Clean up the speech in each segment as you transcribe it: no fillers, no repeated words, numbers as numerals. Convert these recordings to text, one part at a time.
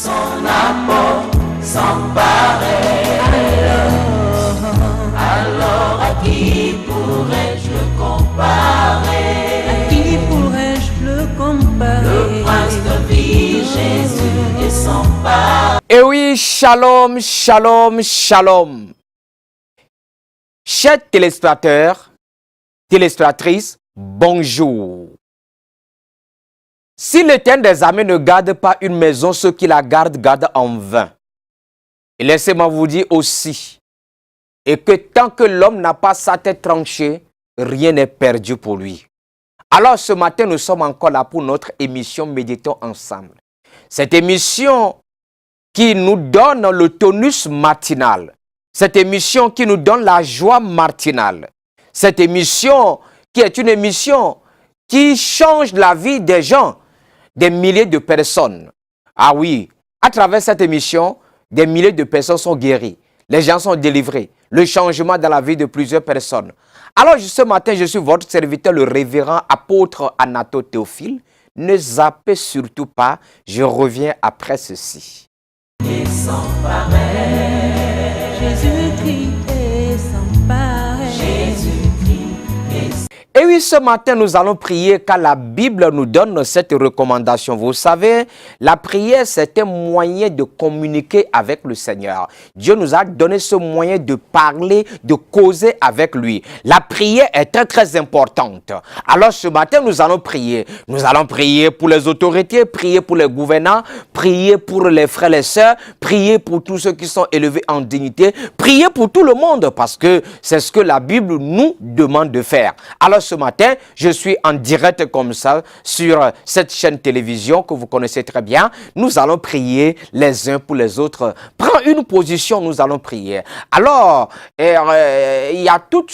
son apport sans pareil. Alors à qui pourrais-je le comparer? À qui pourrais-je le comparer? Le prince de vie, Jésus est sans pareil. Et oui, shalom, shalom, shalom. Chers téléspectateurs, téléspectatrices, bonjour. Si l'Éternel des armées ne garde pas une maison, ceux qui la gardent en vain. Et laissez-moi vous dire aussi, et que tant que l'homme n'a pas sa tête tranchée, rien n'est perdu pour lui. Alors ce matin, nous sommes encore là pour notre émission Méditons ensemble. Cette émission qui nous donne le tonus matinal. Cette émission qui nous donne la joie matinale. Cette émission qui est une émission qui change la vie des gens, des milliers de personnes. Ah oui, à travers cette émission, des milliers de personnes sont guéries. Les gens sont délivrés. Le changement dans la vie de plusieurs personnes. Alors ce matin, je suis votre serviteur, le révérend apôtre Anato Théophile. Ne zappez surtout pas, je reviens après ceci. Et sans pareil. Jésus-Christ est sans pareil. Jésus-Christ est Et oui, ce matin, nous allons prier car la Bible nous donne cette recommandation. Vous savez, la prière, c'est un moyen de communiquer avec le Seigneur. Dieu nous a donné ce moyen de parler, de causer avec lui. La prière est très, très importante. Alors, ce matin, nous allons prier. Nous allons prier pour les autorités, prier pour les gouvernants, prier pour les frères et les sœurs, prier pour tous ceux qui sont élevés en dignité, prier pour tout le monde parce que c'est ce que la Bible nous demande de faire. Alors, ce matin, je suis en direct comme ça sur cette chaîne télévision que vous connaissez très bien. Nous allons prier les uns pour les autres. Prends une position, nous allons prier. Alors, il y a toute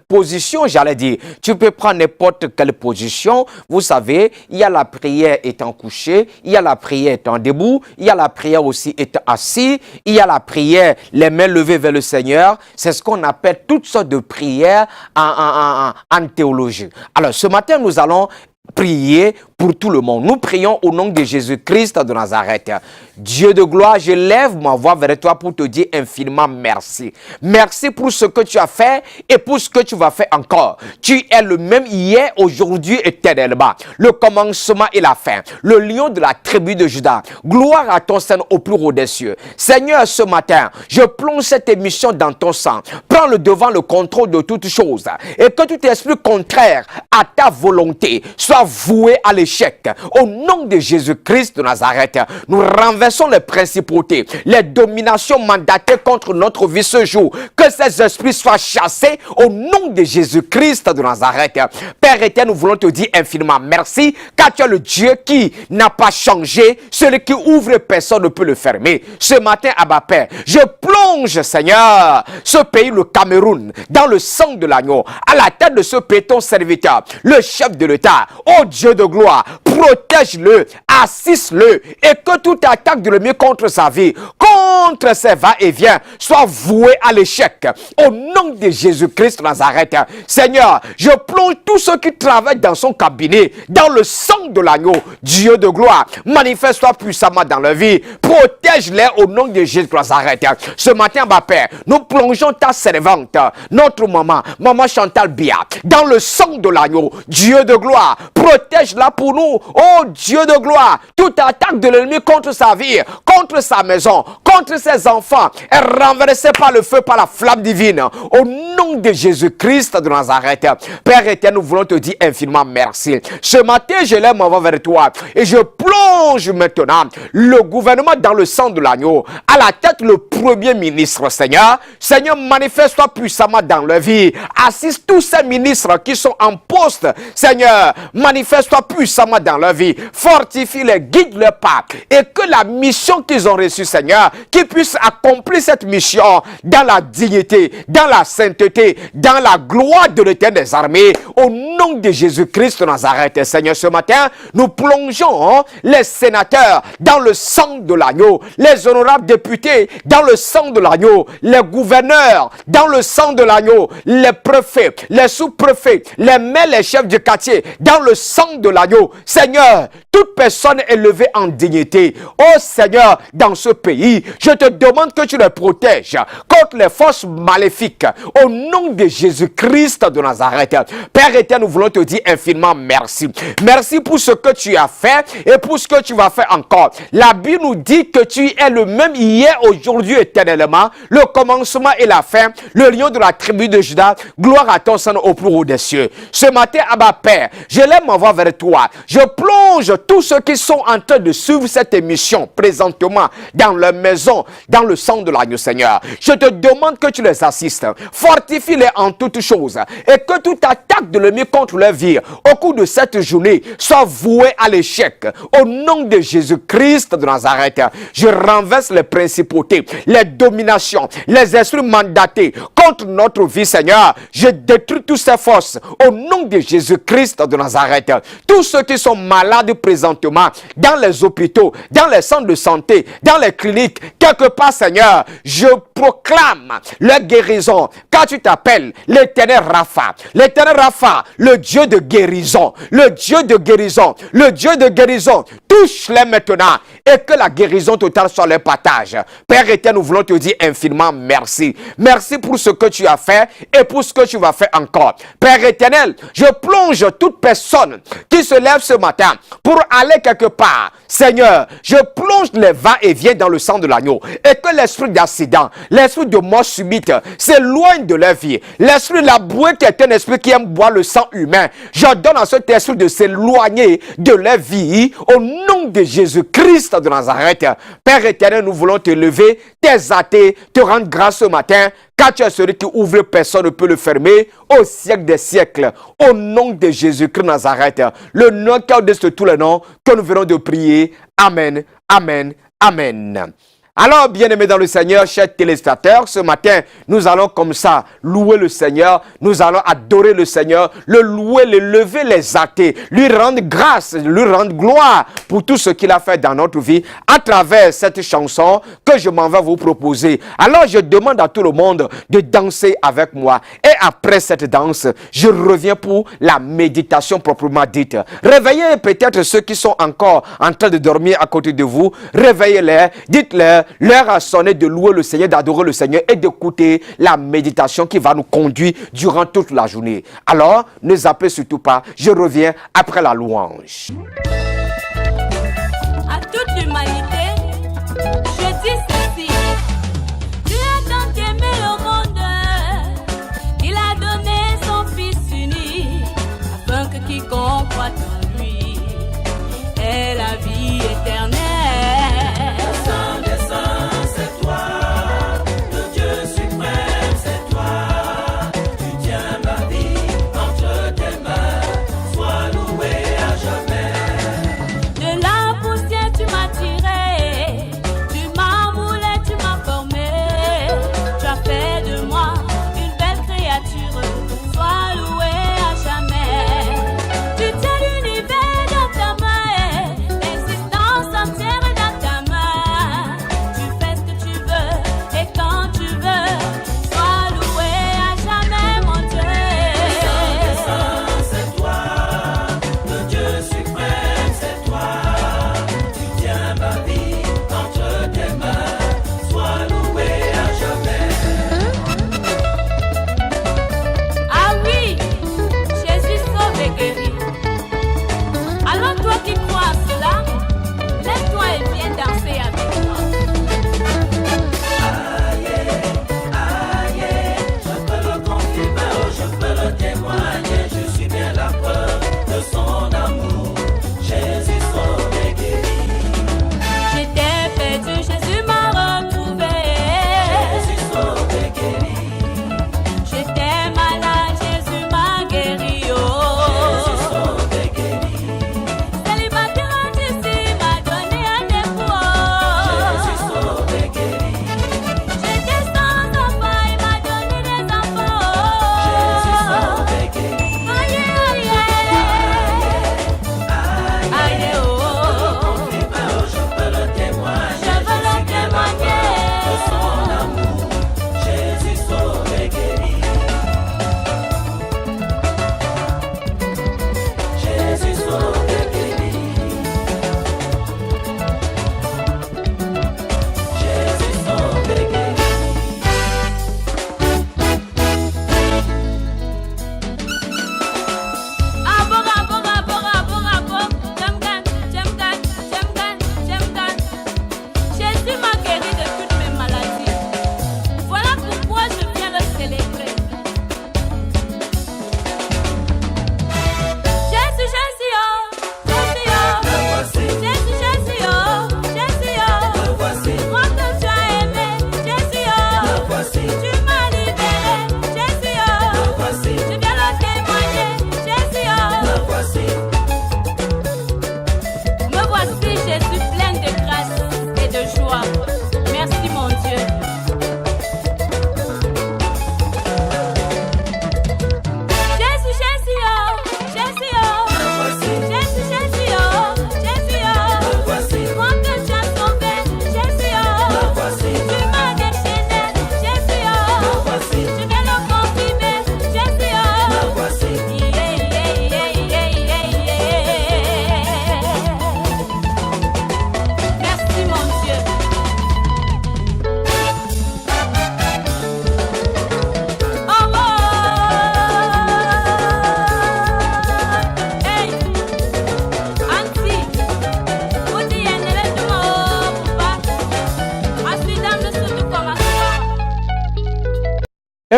position, j'allais dire. Tu peux prendre n'importe quelle position. Vous savez, il y a la prière étant couché, il y a la prière étant debout, il y a la prière aussi étant assis, il y a la prière les mains levées vers le Seigneur. C'est ce qu'on appelle toutes sortes de prières en théologie. Alors, ce matin, nous allons prier pour tout le monde. Nous prions au nom de Jésus-Christ de Nazareth. Dieu de gloire, je lève ma voix vers toi pour te dire infiniment merci. Merci pour ce que tu as fait et pour ce que tu vas faire encore. Tu es le même hier, aujourd'hui, éternellement. Le commencement et la fin. Le lion de la tribu de Juda. Gloire à ton Seigneur au plus haut des cieux. Seigneur, ce matin, je plonge cette émission dans ton sang. Prends le devant le contrôle de toutes choses. Et que tout esprit contraire à ta volonté soit voué à l'échec. Au nom de Jésus-Christ de Nazareth, nous renversons les principautés, les dominations mandatées contre notre vie ce jour. Que ces esprits soient chassés au nom de Jésus-Christ de Nazareth. Père éternel, nous voulons te dire infiniment merci, car tu es le Dieu qui n'a pas changé. Celui qui ouvre, personne ne peut le fermer. Ce matin, Abba Père, je plonge, Seigneur, ce pays, le Cameroun, dans le sang de l'agneau, à la tête de ce péton serviteur, le chef de l'État. Oh Dieu de gloire, protège-le, assiste-le, et que toute attaque de l'ennemi contre sa vie, contre ses va-et-vient, soit vouée à l'échec. Au nom de Jésus-Christ de Nazareth, Seigneur, je plonge tous ceux qui travaillent dans son cabinet, dans le sang de l'agneau. Dieu de gloire, manifeste-toi puissamment dans leur vie, protège-les au nom de Jésus de Nazareth. Ce matin, ma Père, nous plongeons ta servante, notre maman, maman Chantal Bia, dans le sang de l'agneau. Dieu de gloire, protège-la pour nous. Oh Dieu de gloire, toute attaque de l'ennemi contre sa vie, contre sa maison, contre ses enfants, est renversée par le feu, par la flamme divine. Au nom de Jésus-Christ de Nazareth, Père éternel, nous voulons te dire infiniment merci. Ce matin, je lève ma voix vers toi et je plonge maintenant le gouvernement dans le sang de l'agneau. À la tête, le premier ministre, Seigneur. Seigneur, manifeste-toi puissamment dans leur vie. Assiste tous ces ministres qui sont en poste. Seigneur, manifeste-toi puissamment dans leur vie. Fortifie-les, guide leurs pas. Et que la mission qu'ils ont reçue, Seigneur, qu'ils puissent accomplir cette mission dans la dignité, dans la sainteté, dans la gloire de l'Éternel des armées, au nom de Jésus-Christ de Nazareth. Seigneur, ce matin, nous plongeons les sénateurs dans le sang de l'agneau, les honorables députés dans le sang de l'agneau, les gouverneurs dans le sang de l'agneau, les préfets, les sous-préfets, les maires, les chefs du quartier dans le sang de l'agneau. Seigneur, toute personne élevée en dignité, oh Seigneur, dans ce pays, je te demande que tu les protèges contre les forces maléfiques, au nom de Jésus-Christ de Nazareth. Père éternel, nous voulons te dire infiniment merci. Merci pour ce que tu as fait et pour ce que tu vas faire encore. La Bible nous dit que tu es le même hier, aujourd'hui, éternellement, le commencement et la fin, le lion de la tribu de Juda. Gloire à ton Saint au plus haut des cieux. Ce matin, Abba Père, je l'aime m'envoie vers toi. Je plonge tous ceux qui sont en train de suivre cette émission présentement dans leur maison, dans le sang de l'agneau, Seigneur. Je te demande que tu les assistes, fortifie-les en toutes choses et que toute attaque de l'ennemi contre leur vie au cours de cette journée soit vouée à l'échec. Au nom de Jésus-Christ de Nazareth, je renverse les principautés, les dominations, les esprits mandatés contre notre vie, Seigneur. Je détruis toutes ces forces au nom de Jésus-Christ de Nazareth. Tous ceux qui sont malades présentement dans les hôpitaux, dans les centres de santé, dans les cliniques, quelque part, Seigneur, je proclame leur guérison, car tu t'appelles l'Éternel Rapha. L'Éternel Rapha, le Dieu de guérison, le Dieu de guérison, le Dieu de guérison. Touche-les maintenant et que la guérison totale soit leur partage. Père éternel, nous voulons te dire infiniment merci. Merci pour ce que tu as fait et pour ce que tu vas faire encore. Père éternel, je plonge toute personne qui se lève ce matin pour aller quelque part. Seigneur, je plonge les va-et-vient dans le sang de l'agneau et que l'esprit d'accident, l'esprit de mort subite s'éloigne de leur vie. L'esprit de la bouée qui est un esprit qui aime boire le sang humain, j'ordonne à cet esprit de s'éloigner de leur vie au nom de Jésus-Christ de Nazareth. Père éternel, nous voulons te lever, t'exalter, te rendre grâce ce matin, car tu es celui qui ouvre, personne ne peut le fermer au siècle des siècles. Au nom de Jésus-Christ de Nazareth, le nom qui est au-dessus de tous les noms, que nous venons de prier. Amen, amen, amen. Alors, bien-aimés dans le Seigneur, chers téléspectateurs, ce matin, nous allons comme ça louer le Seigneur, nous allons adorer le Seigneur, le louer, le lever, l'exalter, lui rendre grâce, lui rendre gloire pour tout ce qu'il a fait dans notre vie à travers cette chanson que je m'en vais vous proposer. Alors, je demande à tout le monde de danser avec moi. Et après cette danse, je reviens pour la méditation proprement dite. Réveillez peut-être ceux qui sont encore en train de dormir à côté de vous. Réveillez-les, dites-leur. L'heure a sonné de louer le Seigneur, d'adorer le Seigneur et d'écouter la méditation qui va nous conduire durant toute la journée. Alors, ne zappez surtout pas. Je reviens après la louange. À toute l'humanité, je dis ceci. Dieu a tant aimé le monde, il a donné son Fils unique, afin que quiconque croit en lui ait la vie éternelle.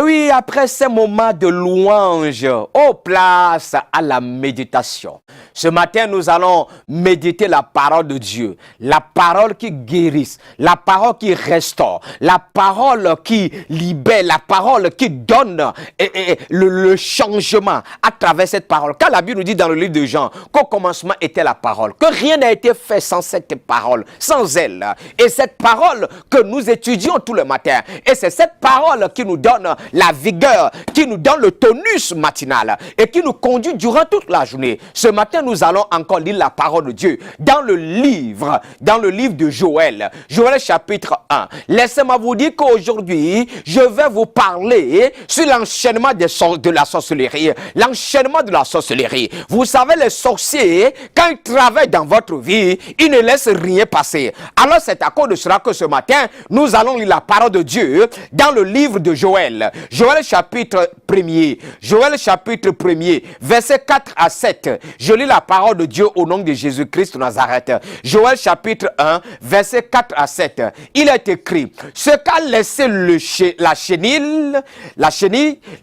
oui, après ces moments de louange, place à la méditation. Ce matin, nous allons méditer la parole de Dieu, la parole qui guérit, la parole qui restaure, la parole qui libère, la parole qui donne le changement à travers cette parole. Car la Bible nous dit dans le livre de Jean qu'au commencement était la parole, que rien n'a été fait sans cette parole, sans elle. Et cette parole que nous étudions tout le matin, et c'est cette parole qui nous donne la vigueur, qui nous donne le tonus matinal et qui nous conduit durant toute la journée. Ce matin, nous allons encore lire la parole de Dieu dans le livre de Joël. Joël chapitre 1. Laissez-moi vous dire qu'aujourd'hui, je vais vous parler sur l'enchaînement de la sorcellerie. L'enchaînement de la sorcellerie. Vous savez, les sorciers, quand ils travaillent dans votre vie, ils ne laissent rien passer. Alors c'est à cause de cela que ce matin, nous allons lire la parole de Dieu dans le livre de Joël. Joël chapitre 1er. Joël chapitre 1er, versets 4 à 7. Je lis la parole de Dieu au nom de Jésus-Christ de Nazareth. Joël chapitre 1, versets 4 à 7. Il est écrit, ce qu'a laissé la chenille,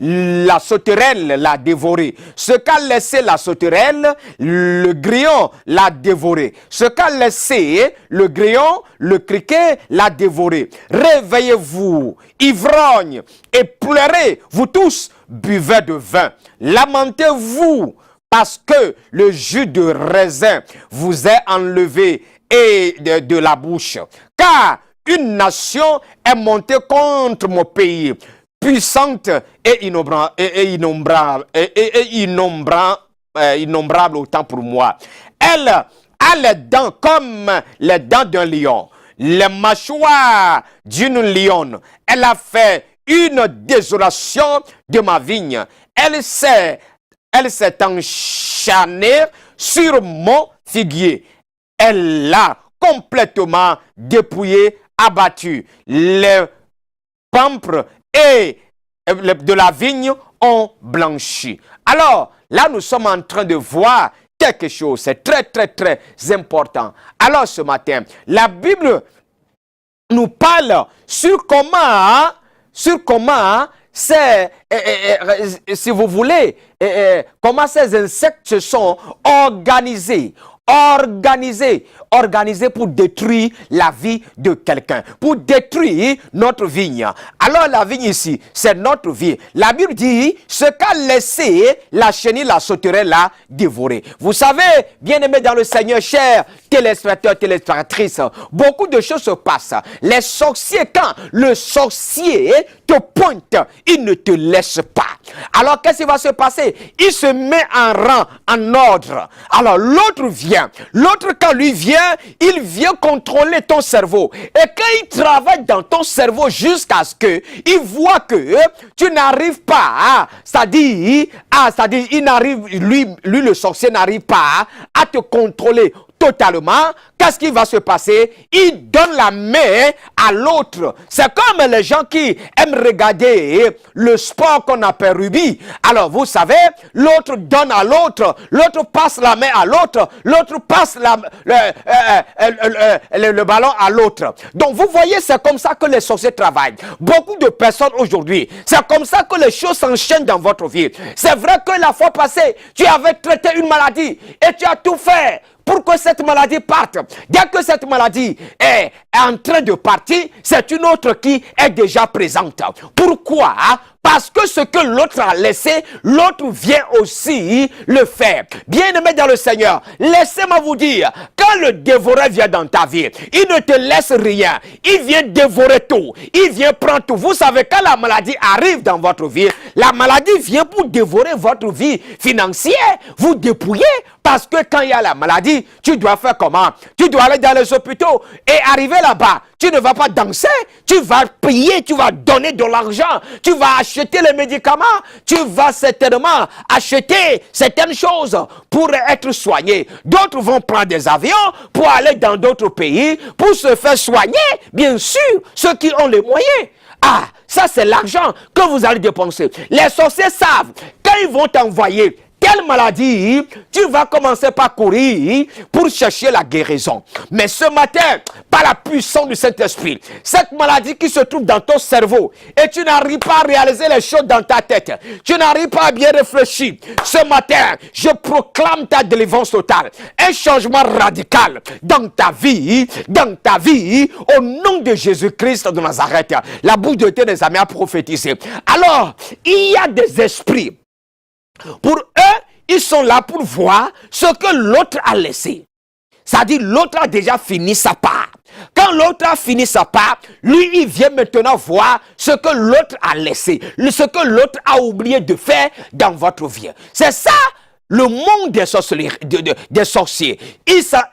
la sauterelle l'a dévoré. Ce qu'a laissé la sauterelle, le grillon l'a dévoré. Ce qu'a laissé le grillon, le criquet l'a dévoré. Réveillez-vous, ivrognes, et pleurez, vous tous, buvez de vin. Lamentez-vous, parce que le jus de raisin vous est enlevé et de la bouche. Car une nation est montée contre mon pays, puissante et innombrable autant pour moi. Elle a les dents comme les dents d'un lion, les mâchoires d'une lionne. Elle a fait une désolation de ma vigne. Elle s'est enchaînée sur mon figuier. Elle l'a complètement dépouillé, abattu. Les pampres et de la vigne ont blanchi. Alors, là, nous sommes en train de voir quelque chose. C'est très, très, très important. Alors, ce matin, la Bible nous parle sur comment si vous voulez, comment ces insectes se sont organisés pour détruire la vie de quelqu'un, pour détruire notre vigne. Alors la vigne ici, c'est notre vie. La Bible dit, ce qu'a laissé la chenille, la sauterelle l'a dévoré. Vous savez, bien aimés dans le Seigneur, chers téléspectateurs, téléspectatrices, beaucoup de choses se passent. Les sorciers, quand le sorcier te pointe, il ne te laisse pas. Alors qu'est-ce qui va se passer? Il se met en rang, en ordre. Alors l'autre vient. L'autre, quand lui vient, il vient contrôler ton cerveau. Et quand il travaille dans ton cerveau jusqu'à ce que il voit que tu n'arrives pas, c'est-à-dire, il n'arrive, lui le sorcier n'arrive pas à te contrôler totalement, qu'est-ce qui va se passer? Il donne la main à l'autre. C'est comme les gens qui aiment regarder le sport qu'on appelle rugby. Alors, vous savez, l'autre donne à l'autre, l'autre passe la main à l'autre, l'autre passe le ballon à l'autre. Donc, vous voyez, c'est comme ça que les sorciers travaillent. Beaucoup de personnes aujourd'hui, c'est comme ça que les choses s'enchaînent dans votre vie. C'est vrai que la fois passée, tu avais traité une maladie et tu as tout fait pour que cette maladie parte. Dès que cette maladie est en train de partir, c'est une autre qui est déjà présente. Pourquoi? Parce que ce que l'autre a laissé, l'autre vient aussi le faire. Bien-aimé dans le Seigneur, laissez-moi vous dire, quand le dévoreur vient dans ta vie, il ne te laisse rien. Il vient dévorer tout. Il vient prendre tout. Vous savez, quand la maladie arrive dans votre vie, la maladie vient pour dévorer votre vie financière, vous dépouiller. Parce que quand il y a la maladie, tu dois faire comment? Tu dois aller dans les hôpitaux et arriver là-bas. Tu ne vas pas danser, tu vas payer, tu vas donner de l'argent, tu vas acheter les médicaments, tu vas certainement acheter certaines choses pour être soigné. D'autres vont prendre des avions pour aller dans d'autres pays, pour se faire soigner, bien sûr, ceux qui ont les moyens. Ah, ça c'est l'argent que vous allez dépenser. Les sorciers savent, quand ils vont t'envoyer tel telle maladie, tu vas commencer par courir pour chercher la guérison. Mais ce matin, par la puissance du Saint-Esprit, cette maladie qui se trouve dans ton cerveau et tu n'arrives pas à réaliser les choses dans ta tête, tu n'arrives pas à bien réfléchir, ce matin, je proclame ta délivrance totale, un changement radical dans ta vie, au nom de Jésus-Christ de Nazareth. La bouche de tes amis a prophétisé. Alors, il y a des esprits. Pour eux, ils sont là pour voir ce que l'autre a laissé. C'est-à-dire, l'autre a déjà fini sa part. Quand l'autre a fini sa part, lui, il vient maintenant voir ce que l'autre a laissé, ce que l'autre a oublié de faire dans votre vie. C'est ça. Le monde des sorciers, des sorciers,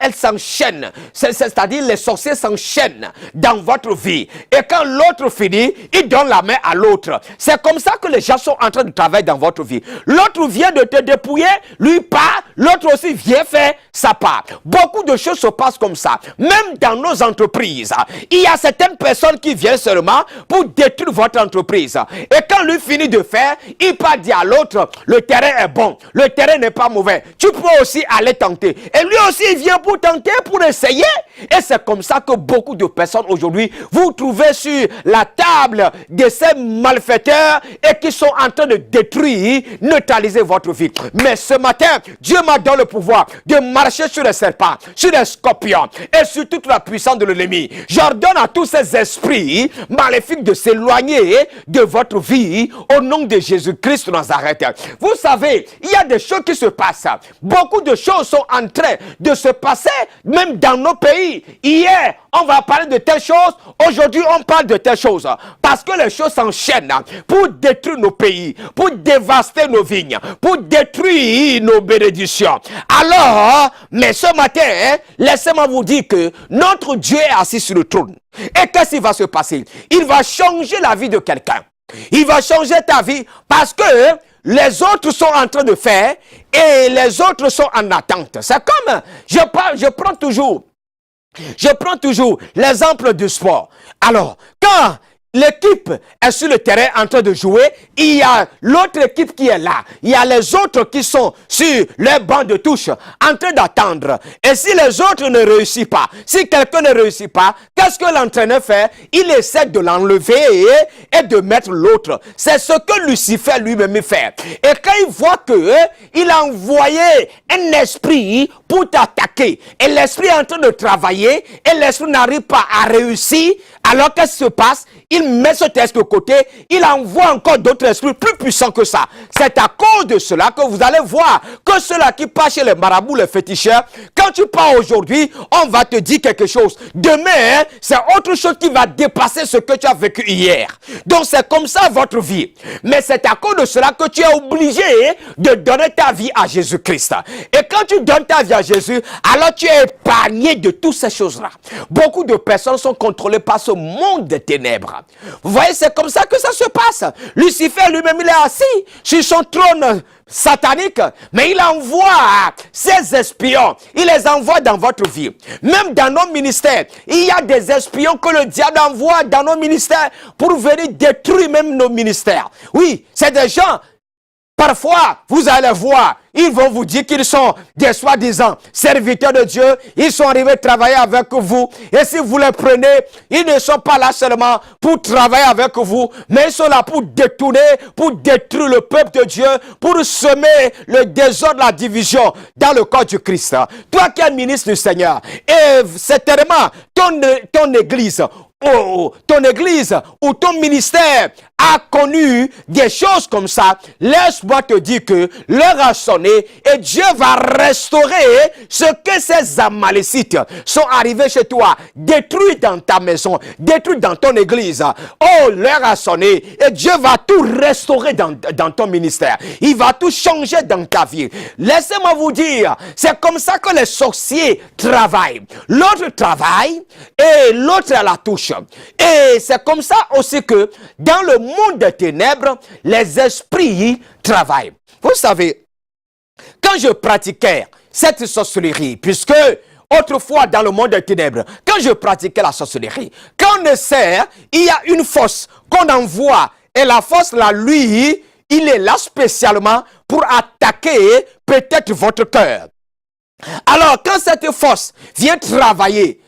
elles s'enchaînent. C'est-à-dire les sorciers s'enchaînent dans votre vie. Et quand l'autre finit, il donne la main à l'autre. C'est comme ça que les gens sont en train de travailler dans votre vie. L'autre vient de te dépouiller, lui part, l'autre aussi vient faire sa part. Beaucoup de choses se passent comme ça. Même dans nos entreprises, il y a certaines personnes qui viennent seulement pour détruire votre entreprise. Et quand lui finit de faire, il part dire à l'autre, le terrain est bon, le terrain n'est pas mauvais. Tu peux aussi aller tenter. Et lui aussi, il vient pour tenter, pour essayer. Et c'est comme ça que beaucoup de personnes aujourd'hui, vous trouvez sur la table de ces malfaiteurs et qui sont en train de détruire, neutraliser votre vie. Mais ce matin, Dieu m'a donné le pouvoir de marcher sur les serpents, sur les scorpions et sur toute la puissance de l'ennemi. J'ordonne à tous ces esprits maléfiques de s'éloigner de votre vie au nom de Jésus-Christ de Nazareth. Vous savez, il y a des choses qui se passent. Beaucoup de choses sont en train de se passer, même dans nos pays. Hier, on va parler de telles choses. Aujourd'hui, on parle de telles choses. Parce que les choses s'enchaînent pour détruire nos pays, pour dévaster nos vignes, pour détruire nos bénédictions. Alors, mais ce matin, laissez-moi vous dire que notre Dieu est assis sur le trône. Et qu'est-ce qui va se passer? Il va changer la vie de quelqu'un. Il va changer ta vie parce que les autres sont en train de faire et les autres sont en attente. C'est comme, je prends toujours l'exemple du sport. Alors, quand l'équipe est sur le terrain en train de jouer, il y a l'autre équipe qui est là. Il y a les autres qui sont sur les bancs de touche en train d'attendre. Et si les autres ne réussissent pas, si quelqu'un ne réussit pas, qu'est-ce que l'entraîneur fait? Il essaie de l'enlever et de mettre l'autre. C'est ce que Lucifer lui-même fait. Et quand il voit que il a envoyé un esprit pour t'attaquer, et l'esprit est en train de travailler, et l'esprit n'arrive pas à réussir, alors qu'est-ce qui se passe? Il met ce test de côté, il envoie encore d'autres esprits plus puissants que ça. C'est à cause de cela que vous allez voir que ceux-là qui passent chez les marabouts, les féticheurs, quand tu pars aujourd'hui, on va te dire quelque chose. Demain, c'est autre chose qui va dépasser ce que tu as vécu hier. Donc c'est comme ça votre vie. Mais c'est à cause de cela que tu es obligé de donner ta vie à Jésus-Christ. Et quand tu donnes ta vie à Jésus, alors tu es épargné de toutes ces choses-là. Beaucoup de personnes sont contrôlées par ce monde des ténèbres. Vous voyez, c'est comme ça que ça se passe. Lucifer lui-même, il est assis sur son trône satanique, mais il envoie ses espions, il les envoie dans votre vie. Même dans nos ministères, il y a des espions que le diable envoie dans nos ministères pour venir détruire même nos ministères. Oui, c'est des gens. Parfois, vous allez voir, ils vont vous dire qu'ils sont des soi-disant serviteurs de Dieu. Ils sont arrivés travailler avec vous. Et si vous les prenez, ils ne sont pas là seulement pour travailler avec vous, mais ils sont là pour détourner, pour détruire le peuple de Dieu, pour semer le désordre, la division dans le corps du Christ. Toi qui es ministre du Seigneur, et certainement ton église, ton église ou ton ministère a connu des choses comme ça, laisse-moi te dire que l'heure a sonné et Dieu va restaurer ce que ces Amalécites sont arrivés chez toi, détruits dans ta maison, détruits dans ton église. Oh, l'heure a sonné et Dieu va tout restaurer dans ton ministère. Il va tout changer dans ta vie. Laissez-moi vous dire, c'est comme ça que les sorciers travaillent. L'autre travaille et l'autre à la touche. Et c'est comme ça aussi que dans le monde des ténèbres, les esprits travaillent. Vous savez, quand je pratiquais cette sorcellerie, puisque autrefois dans le monde des ténèbres, quand je pratiquais la sorcellerie, quand on essaie, il y a une force qu'on envoie et la force là, lui, il est là spécialement pour attaquer peut-être votre cœur. Alors, quand cette force vient travailler,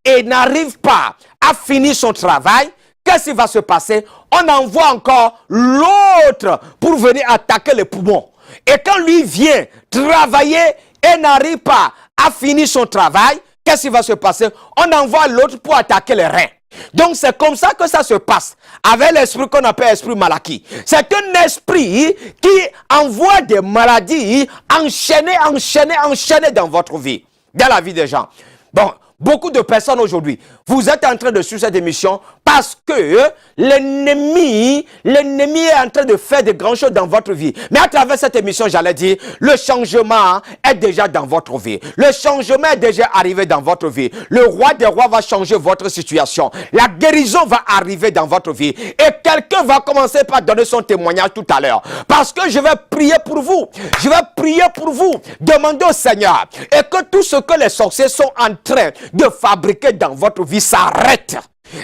et n'arrive pas à finir son travail, qu'est-ce qui va se passer? On envoie encore l'autre pour venir attaquer les poumons. Et quand lui vient travailler et n'arrive pas à finir son travail, qu'est-ce qui va se passer? On envoie l'autre pour attaquer les reins. Donc c'est comme ça que ça se passe avec l'esprit qu'on appelle esprit Malaki. C'est un esprit qui envoie des maladies enchaînées dans votre vie, dans la vie des gens. Bon, beaucoup de personnes aujourd'hui, vous êtes en train de suivre cette émission parce que l'ennemi est en train de faire de grandes choses dans votre vie. Mais à travers cette émission, j'allais dire, le changement est déjà dans votre vie. Le changement est déjà arrivé dans votre vie. Le roi des rois va changer votre situation. La guérison va arriver dans votre vie. Et quelqu'un va commencer par donner son témoignage tout à l'heure. Parce que je vais prier pour vous. Je vais prier pour vous. Demandez au Seigneur. Et que tout ce que les sorciers sont en train de fabriquer dans votre vie s'arrête.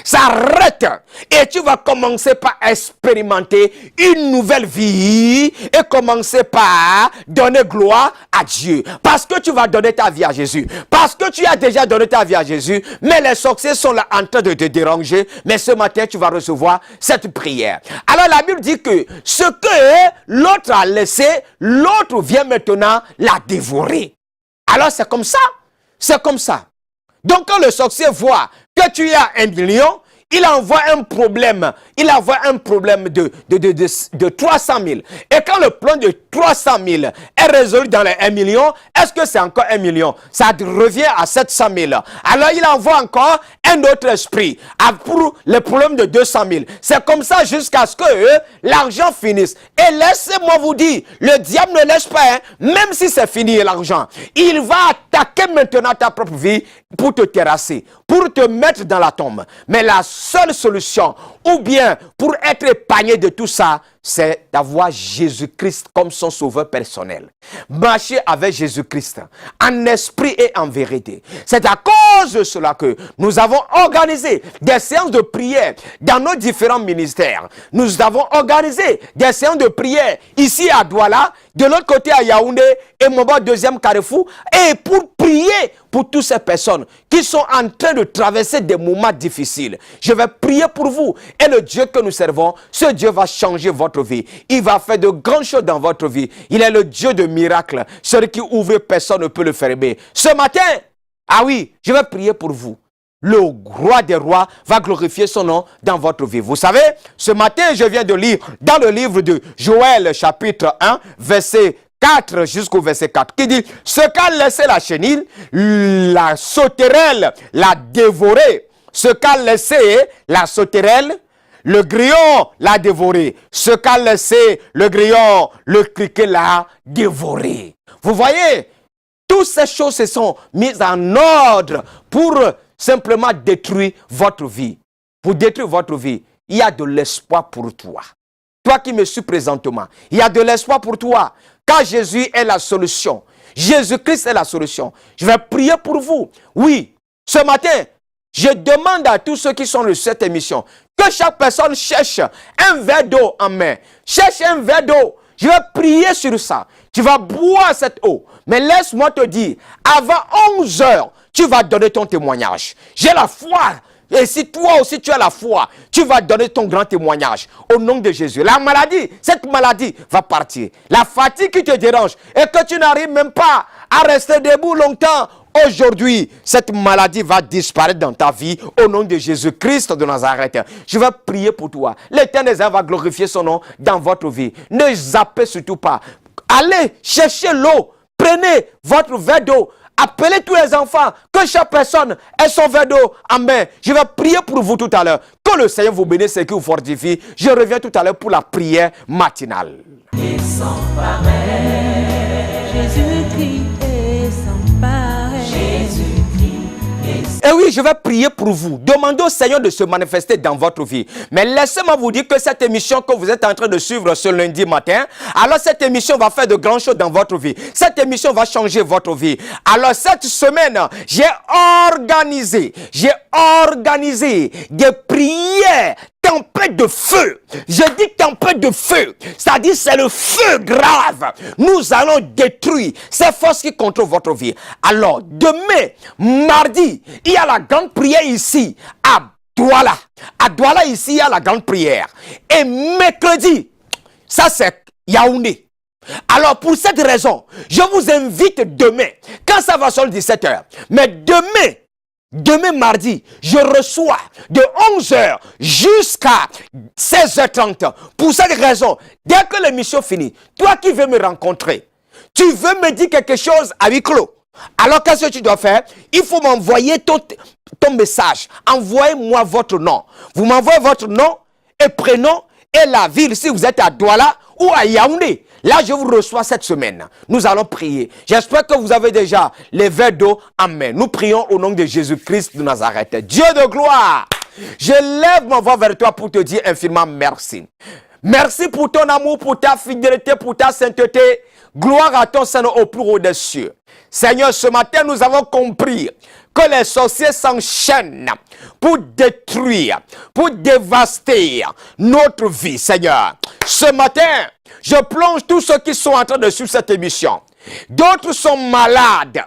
S'arrête. Et tu vas commencer par expérimenter une nouvelle vie et commencer par donner gloire à Dieu. Parce que tu vas donner ta vie à Jésus. Parce que tu as déjà donné ta vie à Jésus. Mais les sorciers sont là en train de te déranger. Mais ce matin, tu vas recevoir cette prière. Alors la Bible dit que ce que l'autre a laissé, l'autre vient maintenant la dévorer. Alors c'est comme ça. C'est comme ça. Donc quand le sorcier voit que tu as 1 million, il envoie un problème. Il envoie un problème de 300 000. Et quand le plan de 300 000 est résolu dans les 1 million, est-ce que c'est encore 1 million? Ça revient à 700 000. Alors il envoie encore un autre esprit pour le problème de 200 000. C'est comme ça jusqu'à ce que l'argent finisse. Et laissez-moi vous dire, le diable ne laisse pas, même si c'est fini l'argent. Il va attaquer maintenant ta propre vie pour te terrasser, pour te mettre dans la tombe. Mais la seule solution, ou bien pour être épargné de tout ça, c'est d'avoir Jésus-Christ comme son sauveur personnel. Marcher avec Jésus-Christ en esprit et en vérité. C'est à cause de cela que nous avons organisé des séances de prière dans nos différents ministères. Nous avons organisé des séances de prière ici à Douala, de l'autre côté à Yaoundé et Moba 2e Carrefour, et pour prier pour toutes ces personnes qui sont en train de traverser des moments difficiles. Je vais prier pour vous et le Dieu que nous servons, ce Dieu va changer votre vie. Il va faire de grandes choses dans votre vie. Il est le Dieu de miracles. Celui qui ouvre, personne ne peut le fermer. Ce matin, ah oui, je vais prier pour vous. Le roi des rois va glorifier son nom dans votre vie. Vous savez, ce matin, je viens de lire dans le livre de Joël, chapitre 1, verset 4 jusqu'au verset 4, qui dit, ce qu'a laissé la chenille, la sauterelle l'a dévoré. Ce qu'a laissé la sauterelle, le grillon l'a dévoré. Ce qu'a laissé le grillon, le criquet l'a dévoré. Vous voyez, toutes ces choses se sont mises en ordre pour simplement détruire votre vie. Pour détruire votre vie, il y a de l'espoir pour toi. Toi qui me suis présentement, il y a de l'espoir pour toi. Car Jésus est la solution. Jésus-Christ est la solution. Je vais prier pour vous. Oui, ce matin, je demande à tous ceux qui sont de cette émission que chaque personne cherche un verre d'eau en main. Cherche un verre d'eau. Je vais prier sur ça. Tu vas boire cette eau. Mais laisse-moi te dire, avant 11 heures, tu vas donner ton témoignage. J'ai la foi. Et si toi aussi tu as la foi, tu vas donner ton grand témoignage au nom de Jésus. La maladie, cette maladie va partir. La fatigue qui te dérange et que tu n'arrives même pas à rester debout longtemps, aujourd'hui, cette maladie va disparaître dans ta vie au nom de Jésus-Christ de Nazareth. Je vais prier pour toi. L'Éternel va glorifier son nom dans votre vie. Ne zappez surtout pas. Allez chercher l'eau. Prenez votre verre d'eau. Appelez tous les enfants, que chaque personne ait son verre d'eau en main. Je vais prier pour vous tout à l'heure. Que le Seigneur vous bénisse et qu'il vous fortifie. Je reviens tout à l'heure pour la prière matinale. Et sans pareil, Jésus-Christ est sans pareil. Jésus-Christ est Et oui, je vais prier pour vous. Demandez au Seigneur de se manifester dans votre vie. Mais laissez-moi vous dire que cette émission que vous êtes en train de suivre ce lundi matin, alors cette émission va faire de grandes choses dans votre vie. Cette émission va changer votre vie. Alors cette semaine, j'ai organisé des prières tempête de feu. Je dis tempête de feu. C'est-à-dire c'est le feu grave. Nous allons détruire ces forces qui contrôlent votre vie. Alors, demain, mardi, il y a la grande prière ici à Douala. À Douala, ici, il y a la grande prière. Et mercredi, ça c'est Yaoundé. Alors, pour cette raison, je vous invite demain, quand ça va sur le 17h, mais demain mardi, je reçois de 11h jusqu'à 16h30. Pour cette raison, dès que l'émission finit, toi qui veux me rencontrer, tu veux me dire quelque chose à huis clos. Alors, qu'est-ce que tu dois faire? Il faut m'envoyer ton message. Envoyez-moi votre nom. Vous m'envoyez votre nom et prénom et la ville si vous êtes à Douala ou à Yaoundé. Là, je vous reçois cette semaine. Nous allons prier. J'espère que vous avez déjà les verres d'eau en main. Nous prions au nom de Jésus-Christ de Nazareth. Dieu de gloire, je lève ma voix vers toi pour te dire infiniment merci. Merci pour ton amour, pour ta fidélité, pour ta sainteté. Gloire à ton Seigneur au plus haut des cieux. Seigneur, ce matin, nous avons compris que les sorciers s'enchaînent pour détruire, pour dévaster notre vie, Seigneur. Ce matin, je plonge tous ceux qui sont en train de suivre cette émission. D'autres sont malades,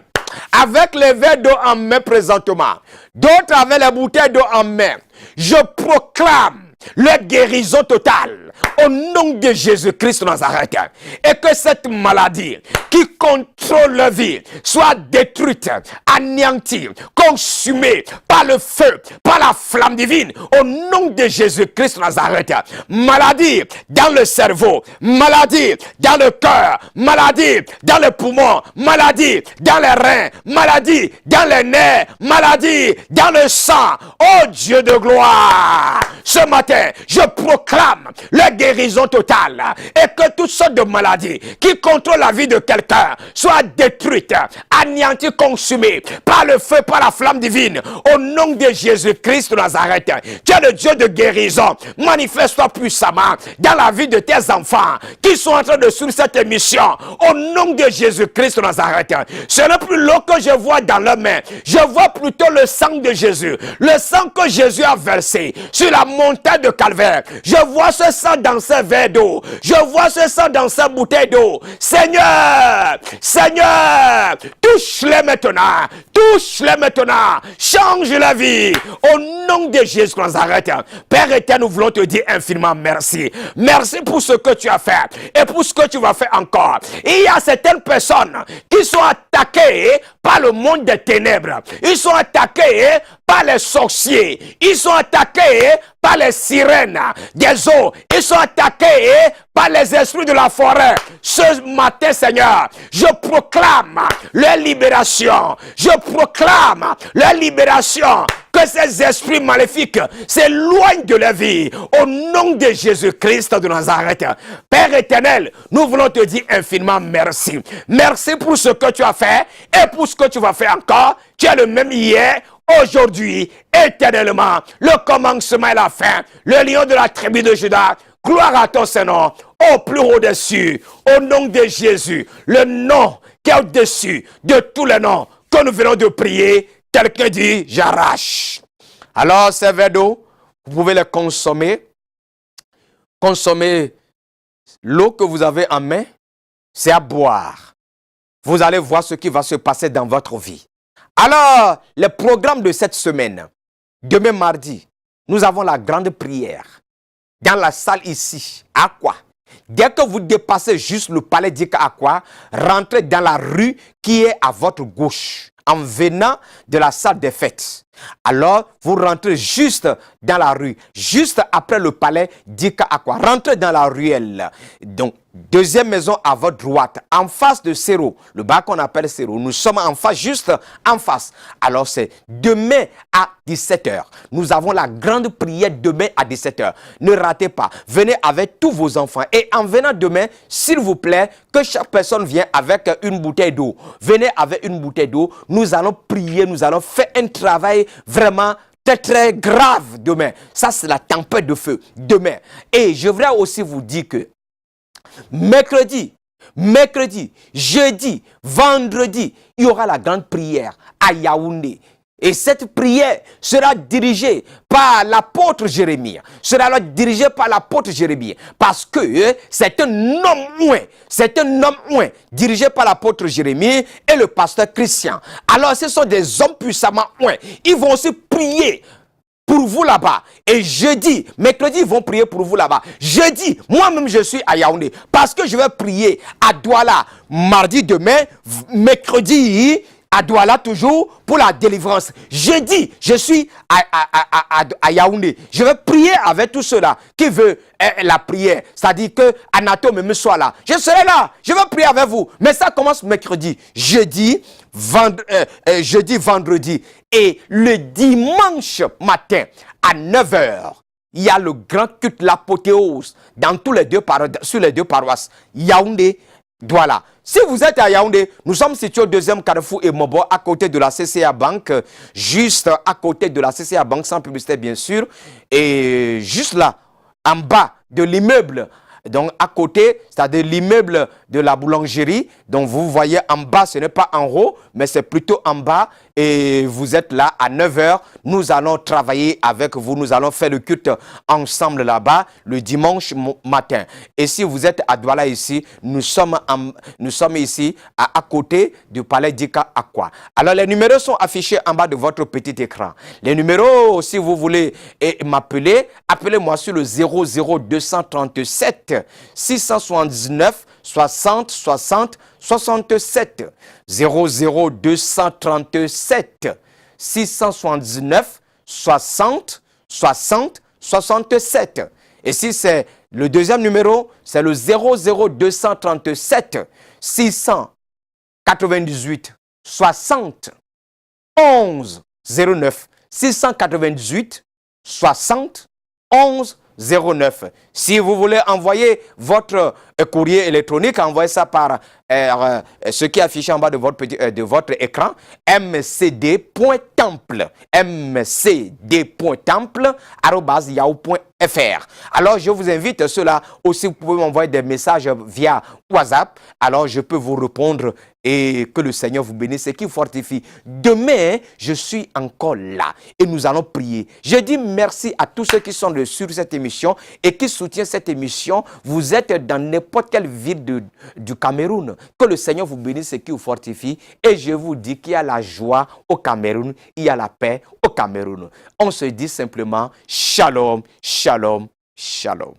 avec les verres d'eau en main présentement. D'autres avec les bouteilles d'eau en main. Je proclame leur guérison totale au nom de Jésus-Christ de Nazareth. Et que cette maladie qui contrôle leur vie soit détruite, anéantie, consumée par le feu, par la flamme divine au nom de Jésus-Christ de Nazareth. Maladie dans le cerveau, maladie dans le cœur, maladie dans le poumon, maladie dans les reins, maladie dans les nerfs, maladie dans le sang. Oh Dieu de gloire, ce matin, je proclame la guérison totale et que toutes sortes de maladies qui contrôlent la vie de quelqu'un soient détruites, anéanties, consumées par le feu, par la flamme divine. Au nom de Jésus-Christ de Nazareth, tu es le Dieu de guérison. Manifeste-toi puissamment dans la vie de tes enfants qui sont en train de suivre cette émission. Au nom de Jésus-Christ de Nazareth, ce n'est plus l'eau que je vois dans leurs mains. Je vois plutôt le sang de Jésus. Le sang que Jésus a versé sur la montagne de Calvaire. Je vois ce sang dans ces verres d'eau. Je vois ce sang dans ces bouteilles d'eau. Seigneur, Seigneur, touche-les maintenant. Touche-les maintenant. Change la vie. Au nom de Jésus de Nazareth. Père éternel, nous voulons te dire infiniment merci. Merci pour ce que tu as fait et pour ce que tu vas faire encore. Il y a certaines personnes qui sont attaquées par le monde des ténèbres. Ils sont attaqués par les sorciers. Ils sont attaqués par les sirènes des eaux. Ils sont attaqués par les esprits de la forêt. Ce matin, Seigneur, je proclame leur libération. Je proclame leur libération. Que ces esprits maléfiques s'éloignent de la vie. Au nom de Jésus-Christ de Nazareth. Père éternel, nous voulons te dire infiniment merci. Merci pour ce que tu as fait et pour ce que tu vas faire encore. Tu es le même hier, aujourd'hui, éternellement. Le commencement et la fin. Le lion de la tribu de Juda. Gloire à ton Seigneur, au plus haut des cieux, au nom de Jésus, le nom qui est au-dessus de tous les noms que nous venons de prier. Quelqu'un dit, j'arrache. Alors, ces verres d'eau, vous pouvez les consommer. Consommer l'eau que vous avez en main, c'est à boire. Vous allez voir ce qui va se passer dans votre vie. Alors, le programme de cette semaine, demain mardi, nous avons la grande prière. Dans la salle ici, à quoi? Dès que vous dépassez juste le palais d'Ika Aqua, rentrez dans la rue qui est à votre gauche, en venant de la salle des fêtes. Alors, vous rentrez juste dans la rue, juste après le palais d'Ika Aqua. Rentrez dans la ruelle. Donc, deuxième maison à votre droite, en face de Céro, le bar qu'on appelle Céro. Nous sommes en face, juste en face. Alors, c'est demain à 17h. Nous avons la grande prière demain à 17h. Ne ratez pas. Venez avec tous vos enfants. Et en venant demain, s'il vous plaît, que chaque personne vienne avec une bouteille d'eau. Venez avec une bouteille d'eau. Nous allons prier, nous allons faire un travail vraiment très très grave demain. Ça, c'est la tempête de feu demain. Et je voudrais aussi vous dire que mercredi, jeudi, vendredi, il y aura la grande prière à Yaoundé. Et cette prière sera dirigée par l'apôtre Jérémie. Sera dirigée par l'apôtre Jérémie. Parce que c'est un homme oint. C'est un homme oint dirigé par l'apôtre Jérémie et le pasteur Christian. Alors ce sont des hommes puissamment oints. Ils vont aussi prier pour vous là-bas. Et jeudi, mercredi, ils vont prier pour vous là-bas. Jeudi, moi-même, je suis à Yaoundé. Parce que je vais prier à Douala mardi demain, mercredi à Douala toujours pour la délivrance. Jeudi, je suis à Yaoundé. Je vais prier avec tous ceux-là qui veulent la prière. C'est-à-dire que Anato me soit là. Je serai là. Je vais prier avec vous. Mais ça commence mercredi, jeudi, vendredi. Et le dimanche matin à 9h, il y a le grand culte, l'apothéose dans sur les deux paroisses. Yaoundé, Douala. Si vous êtes à Yaoundé, nous sommes situés au 2e carrefour et Mobo, à côté de la CCA Bank, juste à côté de la CCA Bank, sans publicité bien sûr, et juste là, en bas de l'immeuble, donc à côté, c'est-à-dire l'immeuble de la boulangerie, donc vous voyez en bas, ce n'est pas en haut, mais c'est plutôt en bas, et vous êtes là à 9h, nous allons travailler avec vous, nous allons faire le culte ensemble là-bas, le dimanche matin. Et si vous êtes à Douala ici, nous sommes ici à côté du palais d'Ika Aqua. Alors les numéros sont affichés en bas de votre petit écran. Les numéros, si vous voulez m'appeler, appelez-moi sur le 00237 679 60 60 67 00237 679 60 60 67. Et si c'est le deuxième numéro, c'est le 00237 698 60 11 09 698 60 11 09. Si vous voulez envoyer votre courrier électronique, envoyez ça par ce qui est affiché en bas de votre écran, mcd.temple, mcd.temple@yahoo.fr. Alors je vous invite ceux-là aussi, vous pouvez m'envoyer des messages via WhatsApp, alors je peux vous répondre et que le Seigneur vous bénisse et qu'il fortifie. Demain, je suis encore là et nous allons prier. Je dis merci à tous ceux qui sont sur cette émission et qui soutiennent cette émission. Vous êtes dans n'importe quelle ville du Cameroun. Que le Seigneur vous bénisse et qu'il vous fortifie. Et je vous dis qu'il y a la joie au Cameroun, il y a la paix au Cameroun. On se dit simplement shalom, shalom, shalom.